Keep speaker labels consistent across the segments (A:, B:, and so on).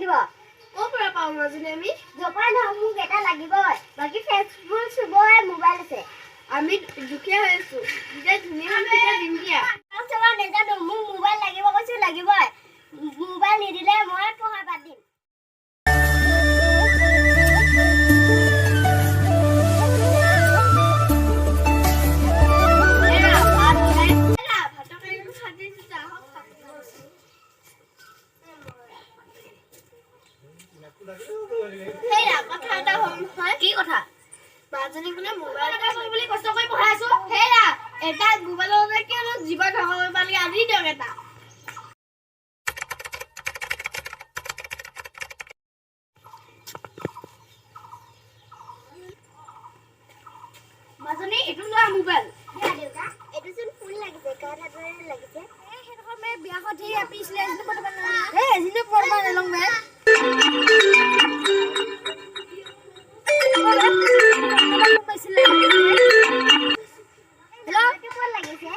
A: লাগিব ক'ৰ পৰা পাওঁ মাজনী আমি জপাই নহয় মোক এটা লাগিবই বাকী ফেচবুক চুবই মোবাইল আছে আমি দুখীয়া হৈ আছো যেতিয়া ধুনীয়া হ'ম তেতিয়া দিম দিয়া চবা নেজানো মোক মোবাইল লাগিব কৈছো লাগিবই মোবাইল নিদিলে মই পঢ়া বাদ দিম কি কথা বাজনী কোনে মোবাইল এটা কৰিবলৈ কষ্ট কৰি পঢ়াইছো হেৰা এটা মোবাইলতে কিয় জীৱন ধ্বংস পালি আজি দিয়ক এটা মাজনী এটো লোৱা মোবাইল দিয়া দেউতা এটো চোন ফুল লাগিছে কাটা ধৰে লাগিছে এই হেতক মে বিয়াখন ধৰি আপিছিলে এজনে পঢ়বা না এই এজনে পঢ়বা নলং মে হেল্ল' কি ফোন লাগিছে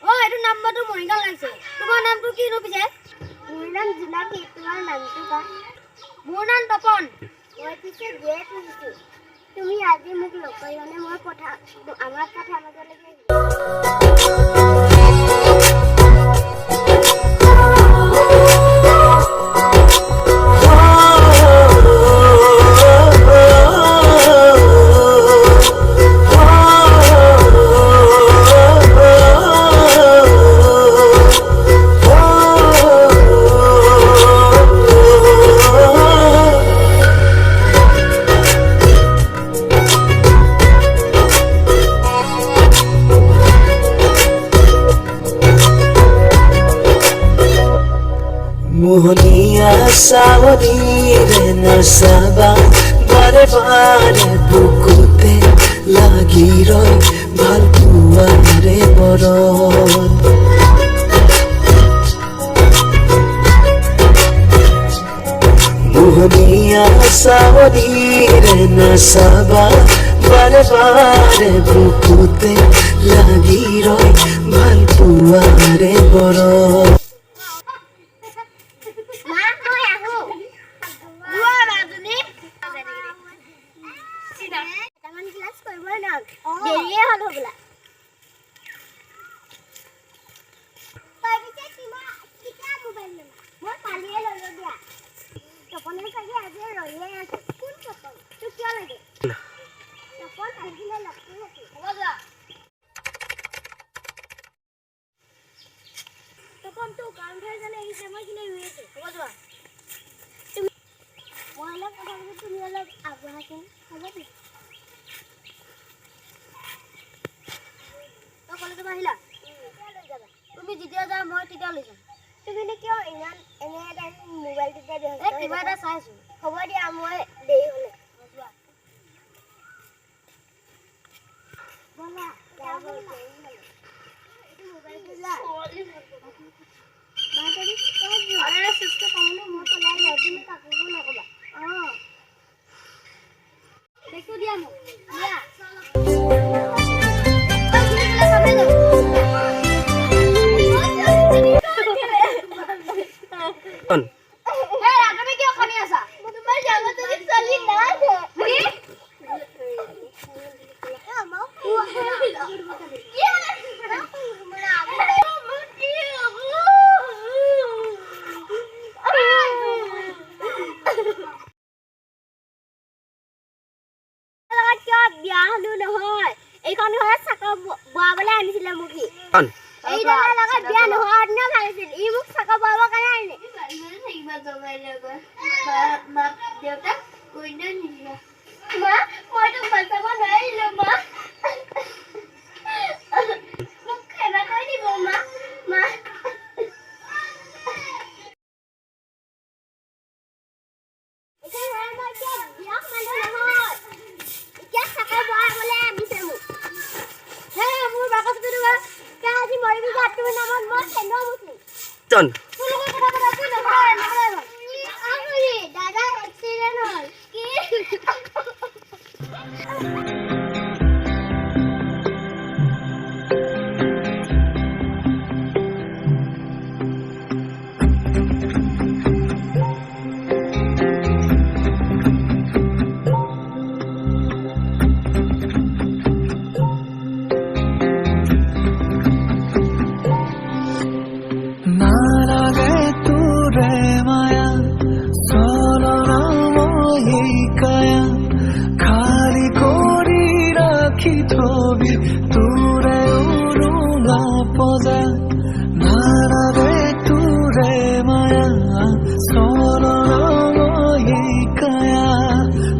A: ও এটো নাম্বাৰটো মৰিগাঁও লাগিছে তোমাৰ নামটো কি ৰূপিছে মোৰ নাম জুনাকি তোমাৰ নামটো কা মোৰ নাম তপন মই পিছে গেট আহিছো তুমি আজি মোক লগ কৰিবানে মই কথা আমাৰ কথা মাজলৈকে
B: मोहनिया सावरी रे नसाबा बारे बारे बुकुते লাগি রয় ভাল পুয়ারে বরণ মোহনিয়া সাওরি রে নসাবা বারে বারে বুকুতে লাগি রয় ভাল পুয়ারে বরণ
A: দেৰিয়ে হ'ল হ'বলা তই পিছে কিটা মোবাইল ল'লা মই কালিয়ে ল'লো দিয়া তপনে চাগে আজি ৰৈয়ে আছে কোন তপন তোক কিয় লাগে তপন আহিলে লগটো নেকি হ'ব যোৱা তপন তোৰ কাম ধৰি জানে আহিছে মই কিনে ৰৈ আছো হ'ব যোৱা মই অলপ কথা পাতি তুমি অলপ আগবঢ়াচোন হ'ব দিয়া কলেজ আহিলা তুমি যেতিয়া যা মই তেতিয়া লৈ যাম তুমি কিয় ইমান এনে এটা মোবাইল টিপা দিয়া কিবা এটা চাইছো হ'ব দিয়া মই দেৰি হ'লে বলা যাব এইটো মোবাইলটো যা বাতৰি আৰে সিস্তে কমনে মই চলাই যাই তুমি কাকো নকবা দেখো দিয়া মোক দিয়া এইখন ঘৰত চাকা বোৱাবলৈ আনিছিলে মোক এই দাদা লগত বিয়া নোহোৱাৰ দিনা ভাবিছিল ই মোক চাকা বোৱাব কাৰণে আনিলে ইমান থাকিবা জমাই লগত মা দেউতা কইনা নিদিলা মা মই তোক বচাব নোৱাৰিলো মা মোক খেলা কৰি দিব মা মা
B: Done.
A: দাদা এক্সিডেন্ট হল কি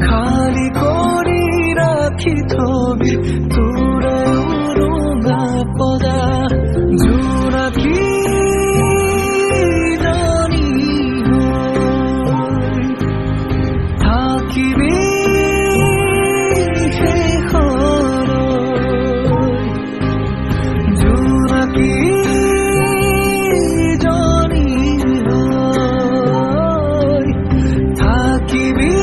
B: খালি কৰি ৰাখি থবি তোৰে উৰুঙা পদা জোনাকী ৰাণী হৈ থাকিবি শেষলৈ জোনাকী ৰাণী হৈ থাকিবি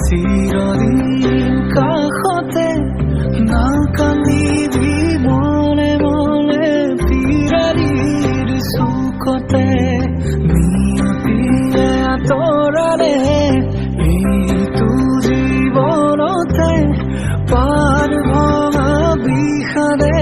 B: চিৰদিন কাষতে নাকান্দিবি মনে মনে পিৰালিৰ চুকতে নিয়তিয়ে আঁতৰালে এইটো জীৱনতে পাৰ ভঙা বিষাদে